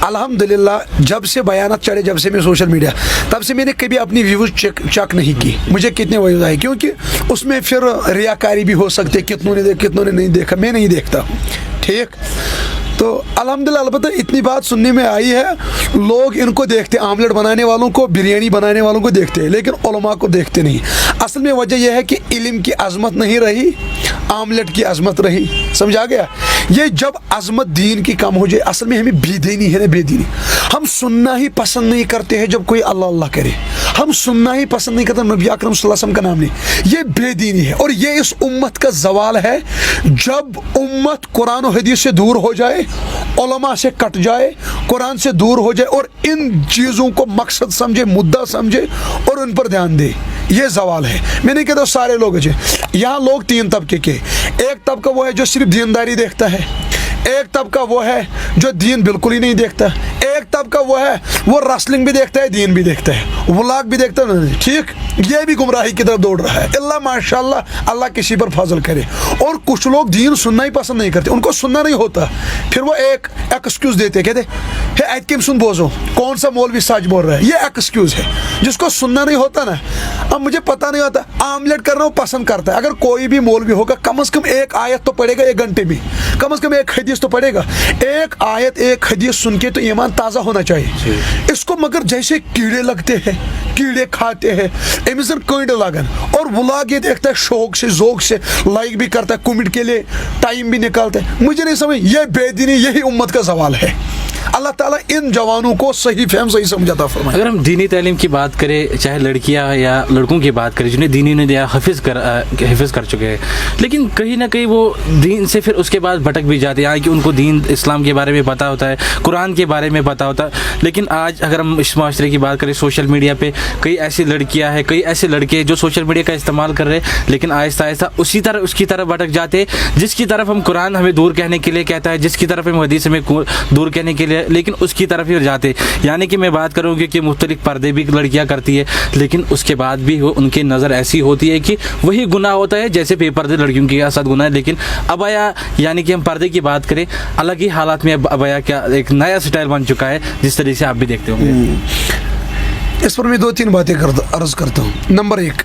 अल्हम्दुलिल्लाह जब से बयानात चढ़े, जब से मैं सोशल मीडिया, तब से मैंने कभी अपनी व्यूज़ चेक नहीं की मुझे कितने व्यूज़ आए, क्योंकि उसमें फिर रियाकारी भी हो सकती है, कितनों ने नहीं देखा, मैं नहीं देखता, ठीक। तो अल्हम्दुलिल्लाह अलबत्ता इतनी बात सुनने में आई है, लोग इनको देखते, आमलेट बनाने वालों को, बिरयानी बनाने वालों को देखते हैं, लेकिन उलमा को देखते नहीं। असल में वजह यह है कि इल्म की अज़मत नहीं रही, आमलेट की अजमत रही, समझ आ गया। ये जब अजमत दीन की कम हो जाए, असल में हमें बेदीनी है ना, बेदीनी। हम सुनना ही पसंद नहीं करते हैं जब कोई अल्लाह अल्लाह करे, हम सुनना ही पसंद नहीं करते नबी अकरम सल्लल्लाहु अलैहि वसल्लम का नाम नहीं। ये बेदीनी है और ये इस उम्मत का जवाल है। जब उम्मत कुरान और हदीस से दूर हो जाए, उलमा से कट जाए, कुरान से दूर हो जाए और इन चीज़ों को मकसद समझे, मुद्दा समझे और उन पर ध्यान दे, ये सवाल है। मैं नहीं कहता सारे लोग अच्छे। यहाँ लोग तीन तबके के, एक तबका वो है जो सिर्फ दीनदारी देखता है, एक तबका वो है जो दीन बिल्कुल ही नहीं देखता, एक तबका वो है वो रेसलिंग भी देखता है, दीन भी देखता है, व्लॉग भी देखता है, ठीक। ये भी गुमराही की तरफ दौड़ रहा है। अल्लाह माशाल्लाह, अल्लाह किसी पर फजल करे। और कुछ लोग दीन सुनना ही पसंद नहीं करते, उनको सुनना नहीं होता, फिर वो एक एक्सक्यूज देते, कहते हे अतकिम सुन बोझो, कौन सा मौलवी सच बोल रहा है, ये एक्सक्यूज है। जिसको सुनना नहीं होता ना, अब मुझे पता नहीं होता, आमलेट करना वो पसंद करता है। अगर कोई भी मौलवी होगा कम से कम एक आयत तो पढ़ेगा एक घंटे में, कम से कम एक हदीस तो पढ़ेगा। एक आयत एक हदीस सुन के तो ईमान ताज़ा होना चाहिए। इसको मगर जैसे कीड़े लगते हैं, कीड़े खाते हैं, एमिजन कीड़े लगन, और व्लॉग ये देखता है शौक से, ज़ौक से, लाइक भी करता है, कमेंट के लिए टाइम भी निकालता है। मुझे नहीं समझ, ये बेदीनी यही उम्मत का सवाल है। अल्लाह ताला इन जवानों को सही फहम, सही समझाता फरमाए। अगर हम दीनी तालीम की बात करें, चाहे लड़कियां या लड़कों की बात करें जिन्हें दीनी ने दिया, हिफ्ज़ कर चुके हैं, लेकिन कहीं ना कहीं वो दीन से फिर उसके बाद भटक भी जाते हैं। कि उनको दीन इस्लाम के बारे में पता होता है, कुरान के बारे में पता होता है, लेकिन आज अगर हम इस माशरे की बात करें, सोशल मीडिया पे कई ऐसी लड़कियां हैं, कई ऐसे लड़के जो सोशल मीडिया का इस्तेमाल कर रहे हैं, लेकिन आहिस्ता आहिस्ता उसकी तरफ भटक जाते हैं जिसकी तरफ हम कुरान हमें दूर कहने के लिए कहता है, जिसकी तरफ हम हदीस हमें दूर कहने के लिए, लेकिन उसकी तरफ ही जाते। यानी कि मैं बात करूँगी कि मुख्तलिफ पर्दे भी लड़कियाँ करती है, लेकिन उसके बाद भी वो उनकी नज़र ऐसी होती है कि वही गुनाह होता है जैसे बेपर्दे लड़कियों के साथ गुनाह है। लेकिन अबाया, यानी कि हम पर्दे की बात करें, अलग ही हालात में अबाया क्या एक नया स्टाइल बन चुका है, जिस तरीके से आप भी देखते होंगे। इस पर मैं दो तीन बातें अर्ज करता हूँ। नंबर एक,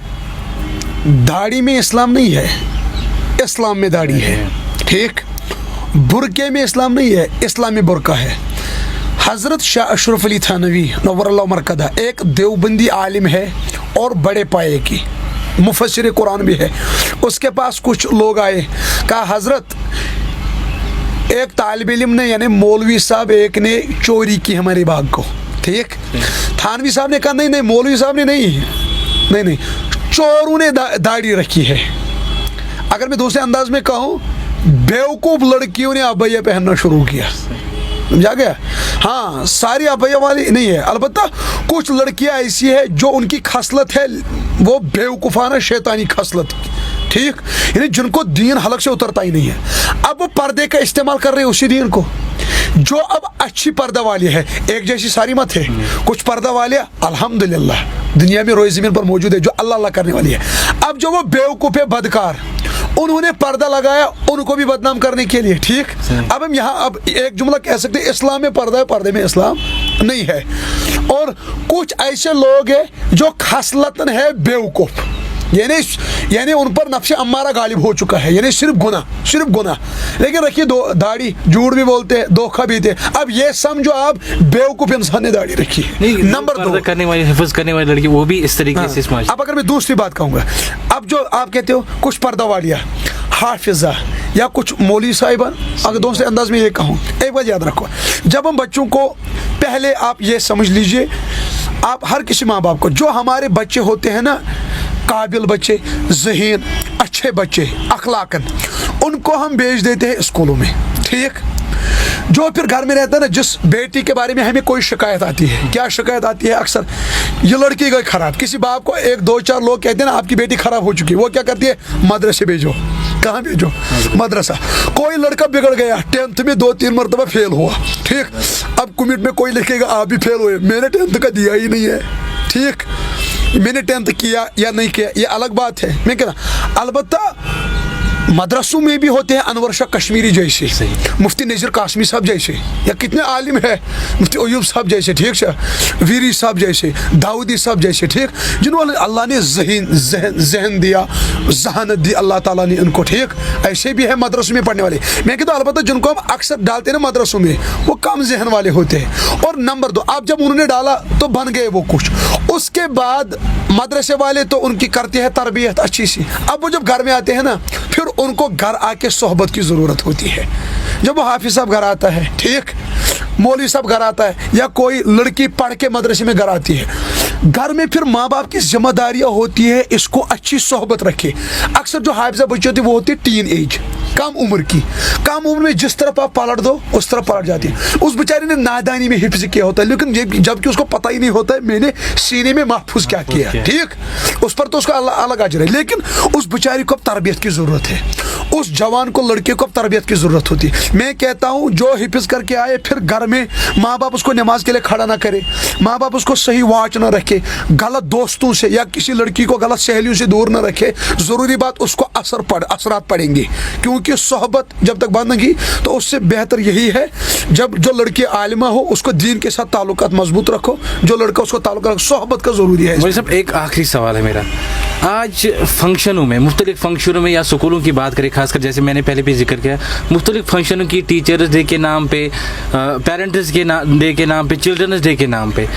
दाढ़ी में इस्लाम नहीं है, इस्लाम में दाढ़ी है, ठीक। बुरके में इस्लाम नहीं है, इस्लाम में बुरका है। हज़रत शाह अशरफ अली थानवी नव्वरल्लाहु मरकदा एक देवबंदी आलिम है और बड़े पाए की मुफस्सिर कुरान भी है। उसके पास कुछ लोग आए, कहा हज़रत एक तालिब इल्म ने, यानी मौलवी साहब एक ने चोरी की हमारे बाग को, ठीक। थानवी साहब ने कहा नहीं नहीं, मौलवी साहब ने नहीं, चोरों ने दाढ़ी रखी है। अगर मैं दूसरे अंदाज में कहूँ, बेवकूफ़ लड़कियों ने अबैया पहनना शुरू किया, समझा गया। हाँ, सारी अबैया वाली नहीं है, अलबत्ता कुछ लड़कियां ऐसी है जो उनकी खसलत है वो बेवकूफ़ाना शैतानी खसलत, ठीक, यानी जिनको दीन हलक से उतरता ही नहीं है। अब वो पर्दे का इस्तेमाल कर रहे हैं उसी दीन को। जो अब अच्छी पर्दा वाली है, एक जैसी सारी मत है, कुछ पर्दा वाले अल्हम्दुलिल्लाह दुनिया में रोए ज़मीन पर मौजूद है जो अल्लाह अल्लाह करने वाली है। अब जो वो बेवकूफ़ है, बदकार, उन्होंने पर्दा लगाया उनको भी बदनाम करने के लिए, ठीक। अब हम यहाँ अब एक जुमला कह सकते हैं, इस्लाम में पर्दा है, पर्दे में इस्लाम नहीं है। और कुछ ऐसे लोग हैं जो खसलतन है बेवकूफ़, यानी उन पर नफ्स अम्मारा गालिब हो चुका है, यानी सिर्फ गुनाह। लेकिन रखिए दाढ़ी, झूठ भी बोलते हैं, धोखा भी देते। अब ये समझो आप बेवकूफ़ इंसान ने दाढ़ी रखी है। नंबर दो, करने वाली, हिफ्ज़ करने वाली लड़की वो भी इस तरीके से इस्तेमाल। अब अगर मैं दूसरी बात कहूँगा, अब जो आप कहते हो कुछ पर्दा वालिया, हाफिज़ा या कुछ मौलवी साहिबान, अगर दूसरे अंदाज में ये कहूँ, एक बात याद रखो, जब हम बच्चों को, पहले आप ये समझ लीजिए, आप हर किसी माँ बाप को, जो हमारे बच्चे होते हैं ना, काबिल बच्चे, ज़हीन, अच्छे बच्चे, अखलाकन, उनको हम भेज देते हैं स्कूलों में, ठीक। जो फिर घर में रहता है ना, जिस बेटी के बारे में हमें कोई शिकायत आती है, क्या शिकायत आती है अक्सर, ये लड़की गई खराब। किसी बाप को एक दो चार लोग कहते हैं ना आपकी बेटी खराब हो चुकी है, वो क्या करती है, मदरसे भेजो। कहाँ भेजो? मदरसा। कोई लड़का बिगड़ गया, 10th में 2-3 मरतबा फेल हुआ, ठीक। अब कमेंट में कोई लिखेगा आप भी फेल हुए, मैंने 10th का दिया ही नहीं है, ठीक। मैंने 10th किया या नहीं किया ये अलग बात है, मैं कहता। अलबत्ता मदरसों में भी होते हैं अनवर शाह कश्मीरी जैसे, मुफ्ती नज़ीर कासमी साहब जैसे, या कितने आलिम है, मुफ्ती अयूब साहब जैसे, ठीक है, वीरी साहब जैसे, दाऊदी साहब जैसे, ठीक, जिन्होंने अल्लाह ने जहन दिया, जहानत दी अल्लाह ताला ने उनको, ठीक। ऐसे भी है मदरसों में पढ़ने वाले। मैं कहता हूँ अलबत्ता जिनको हम अक्सर डालते हैं ना मदरसों में, वो कम जहन वाले होते हैं। और नंबर 2, आप जब उन्होंने डाला तो बन गए वो कुछ, उसके बाद मदरसे वाले तो उनकी करते हैं तरबियत अच्छी सी, अब वो जब घर में आते हैं ना, फिर उनको घर आके सोहबत की ज़रूरत होती है। जब वो हाफिज़ साहब घर आता है, ठीक, मौलवी साहब घर आता है, या कोई लड़की पढ़ के मदरसे में घर आती है, घर में फिर माँ बाप की जिम्मेदारियाँ होती है इसको अच्छी सोहबत रखे। अक्सर जो हाफिज़ा बच्चे होते हैं वो होती है टीन एज, कम उम्र की, कम उम्र में जिस तरफ आप पलट दो उस तरफ पलट जाती है। उस बेचारे ने नादानी में हिफ्ज़ किया होता है, लेकिन जबकि उसको पता ही नहीं होता है मैंने सीने में महफूज क्या किया, ठीक, उस पर तो उसका अलग अजर है। लेकिन उस बेचारी को अब तरबियत की ज़रूरत है, उस जवान को, लड़के को अब तरबियत की ज़रूरत होती है। मैं कहता हूँ जो हिफ्ज़ करके आए फिर घर में माँ बाप उसको नमाज के लिए खड़ा ना करे, माँ बाप उसको सही वाच ना रखे, गलत दोस्तों से या किसी लड़की को गलत सहेलियों से दूर ना रखे, ज़रूरी बात उसको असरात पड़ेंगे, क्योंकि सोहबत जब तक बनेगी तो उससे बेहतर यही है जब जो लड़की आलिमा हो उसको दीन के साथ ताल्लुकात मजबूत रखो, जो लड़का उसको ताल्लुकात, सोहबत का ज़रूरी है। भाई साहब एक आखिरी सवाल है मेरा, आज फंक्शनों में, मुख्तलिफ फंक्शनों में या स्कूलों की बात करें, खासकर जैसे मैंने पहले भी जिक्र किया, मुख्तलिफ फंक्शनों की टीचर्स डे के नाम पे, पेरेंट्स के डे के नाम पे, चिल्ड्रंस डे के नाम पे,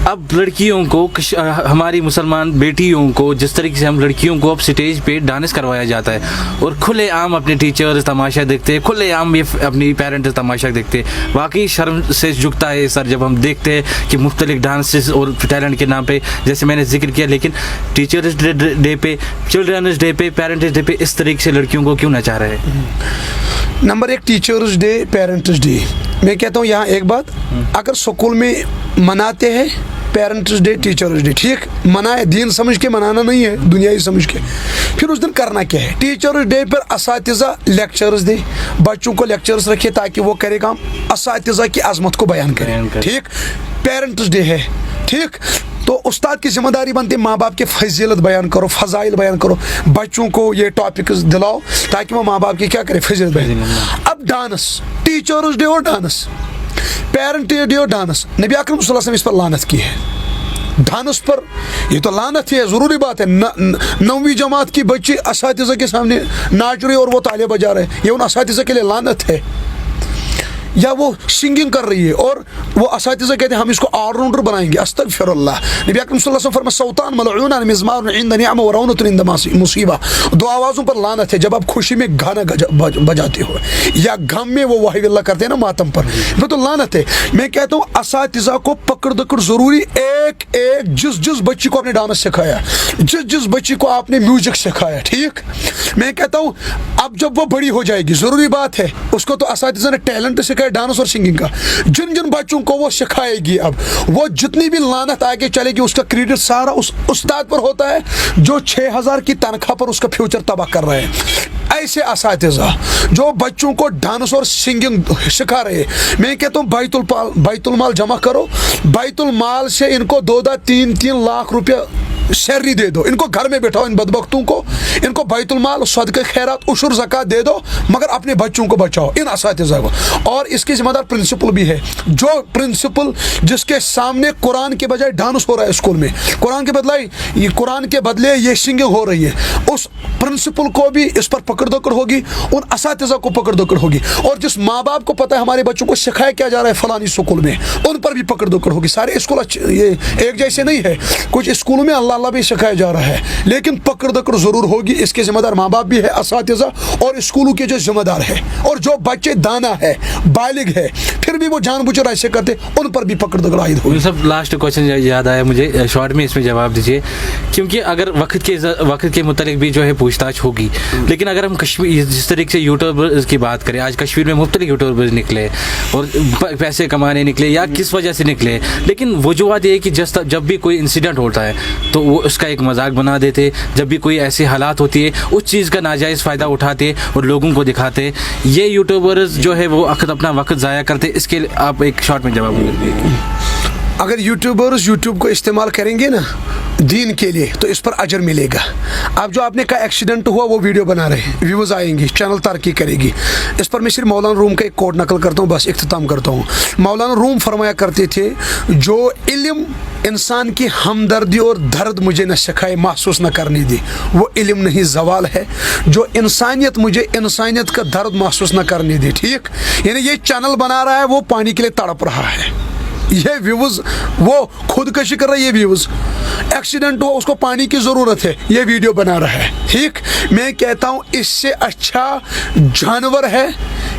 अब लड़कियों को, हमारी मुसलमान बेटियों को, जिस तरीके से हम लड़कियों को अब स्टेज पे डांस करवाया जाता है और खुले आम अपने टीचर्स तमाशा देखते हैं, खुले आम ये अपनी पेरेंट्स तमाशा देखते हैं, वाकई शर्म से झुकता है सर जब हम देखते हैं कि मुख्तलिफ डांसेस और टैलेंट के नाम पे, जैसे मैंने जिक्र किया, लेकिन टीचर्स डे पे, चिल्ड्रंस डे पे, पेरेंट्स डे पे इस तरीके से लड़कियों को क्यों नचा रहे हैं? नंबर एक, टीचर्स डे, पेरेंट्स डे, मैं कहता हूँ यहाँ एक बात, अगर स्कूल में मनाते हैं पेरेंट्स डे, टीचर्स डे, ठीक, मनाए, दीन समझ के मनाना नहीं है, दुनियाई समझ के, फिर उस दिन करना क्या है? टीचर्स डे पर असातिज़ा लेक्चर्स दे, बच्चों को लेक्चर्स रखे ताकि वो करे काम, असातिज़ा की अजमत को बयान करे, ठीक। पेरेंट्स डे है, ठीक, तो उस्ताद की जिम्मेदारी बनती है माँ बाप के फजीलत बयान करो, फ़ज़ाइल बयान करो, बच्चों को ये टॉपिक्स दिलाओ ताकि वो माँ बाप की क्या करे, फजीलत बयान। अब डांस, टीचर्स डे और डांस, पेरेंट डे और डांस, नबी अकरम सल्लल्लाहु अलैहि वसल्लम इस पर लानत की है, डांस पर, ये तो लानत है, ज़रूरी बात है। 9वीं जमात की बच्ची असातिज़ा के सामने नाच रही और वो तालियां बजा रहे हैं, ये उन असातिज़ा के लिए लानत है। या वो सिंगिंग कर रही है और वो असातिज़ा कहते हैं हम इसको ऑलराउंडर बनाएंगे, अस्तगफिरुल्लाह। नबी अकरम सल्लल्लाहु अलैहि वसल्लम फरमाया सौतान मलऊन मिज़मार इंद निअमा व रौनतुन इंद मुसीबा, दो आवाज़ों पर लानत है, जब आप खुशी में गाना बजाते हो या गम में वो वाहिल्ला करते हैं ना मातम पर, वो तो लानत है। मैं कहता हूँ असातिज़ा को पकड़ दकड़ ज़रूरी, एक जिस बच्ची को आपने डांस सिखाया, जिस बच्ची को आपने म्यूजिक सिखाया, ठीक, मैं कहता हूँ अब जब वो बड़ी हो जाएगी, ज़रूरी बात है उसको तो असातिज़ा ने टैलेंट सिखाया डांस और सिंगिंग का, जिन बच्चों को वो सिखाएगी, अब वो जितनी भी लानत आगे चलेगी उसका क्रेडिट सारा उस उस्ताद पर होता है जो 6000 की तनख्वाह पर उसका फ्यूचर तबाह कर रहे हैं। ऐसे असातिज़ा जो बच्चों को डांस और सिंगिंग सिखा रहे हैं, मैं कहता हूँ बैतुल माल जमा करो, बैतुल माल से इनको 2-3 लाख रुपया सैलरी दे दो, इनको घर में बैठाओ, इन बदबख्तों को, इनको बैतुल माल, सदका खैरात, उशुर ज़कात दे दो, मगर अपने बच्चों को बचाओ, इन असातिज़ा को। और इसकी जिम्मेदार प्रिंसिपल भी है, जो प्रिंसिपल जिसके सामने कुरान के बजाय डांस हो रहा है स्कूल में, कुरान के बदले ये सिंगिंग हो रही है, उस प्रिंसिपल को भी इस पर पकड़ दकड़ होगी, उन असातिज़ा को पकड़ दकड़ होगी। और जिस माँ बाप को पता है हमारे बच्चों को सिखाया क्या जा रहा है फलानी स्कूल में, उन पर भी पकड़ दकड़ होगी। सारे स्कूल ये एक जैसे नहीं है, कुछ स्कूलों में अल्लाह भी सिखाया जा रहा है, लेकिन पकड़ दकड़ जरूर होगी। इसके जिम्मेदार माँ बाप भी है, असातिज़ा और स्कूलों के जो जिम्मेदार है, और जो बच्चे दाना है, बालिग है, फिर भी वो जानबूझकर ऐसे करते, उन पर भी पकड़ दकड़ आयद होगी। सब लास्ट क्वेश्चन याद आया मुझे, शॉर्ट में इसमें जवाब दीजिए, क्योंकि अगर वक्त के मुतालिक भी जो है पूछताछ होगी, लेकिन अगर हम कश्मीर, जिस तरीके से यूट्यूबर्स की बात करें, आज कश्मीर में मुख्तलिफ यूट्यूबर्स निकले और पैसे कमाने निकले या किस वजह से निकले, लेकिन वजूहत ये है कि जब भी कोई इंसिडेंट होता है तो वो उसका एक मजाक बना देते, जब भी कोई ऐसी हालात होती है उस चीज़ का नाजायज़ फ़ायदा उठाते और लोगों को दिखाते। ये यूट्यूबर्स जो है वो अपना वक्त ज़ाया करते, इसके लिए आप एक शॉर्ट में जवाब दीजिए। अगर यूट्यूबर्स यूट्यूब को इस्तेमाल करेंगे ना दीन के लिए तो इस पर अजर मिलेगा। अब जो आपने कहा एक्सीडेंट हुआ वो वीडियो बना रहे हैं, व्यूज़ आएंगी, चैनल तरक्की करेगी, इस पर मैं सिर्फ मौलाना रूम का एक कोट नकल करता हूँ, बस इख्तिताम करता हूँ। मौलाना रूम फरमाया करते थे, जो इल्म इंसान की हमदर्दी और दर्द मुझे न सिखाए, महसूस न करने दे, वो इल्म नहीं ज़वाल है। जो इंसानियत मुझे इंसानियत का दर्द महसूस न करने दे, ठीक, यानी ये चैनल बना रहा है वो पानी के लिए तड़प रहा है, ये व्यूज वो खुदकशी कर रहा है, ये व्यूज एक्सीडेंट हुआ उसको पानी की ज़रूरत है, ये वीडियो बना रहा है। ठीक, मैं कहता हूँ इससे अच्छा जानवर है,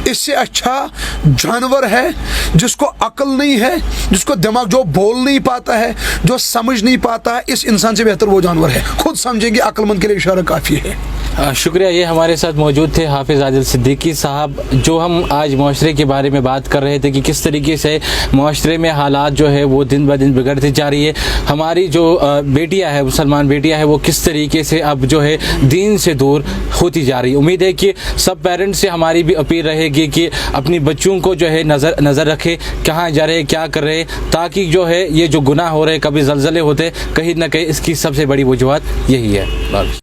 इससे अच्छा जानवर है जिसको अक्ल नहीं है, जिसको दिमाग, जो बोल नहीं पाता है, जो समझ नहीं पाता है, इस इंसान से बेहतर वो जानवर है। खुद समझेंगे, अक्लमंद के लिए इशारा काफ़ी है। शुक्रिया। ये हमारे साथ मौजूद थे हाफिज़ आदिल सिद्दीकी साहब, जो हम आज माशरे के बारे में बात कर रहे थे कि किस तरीके से माशरे में हालात जो है वो दिन ब दिन बिगड़ती जा रही है। हमारी जो बेटियां है, मुसलमान बेटियां है, वो किस तरीके से अब जो है दीन से दूर होती जा रही है। उम्मीद है कि सब पेरेंट्स से हमारी भी अपील रहेगी कि अपनी बच्चों को जो है नज़र रखे, कहाँ जा रहे, क्या कर रहे, ताकि जो है ये जो गुनाह हो रहे, कभी ज़लज़ले होते, कहीं ना कहीं इसकी सबसे बड़ी वजूहत यही है।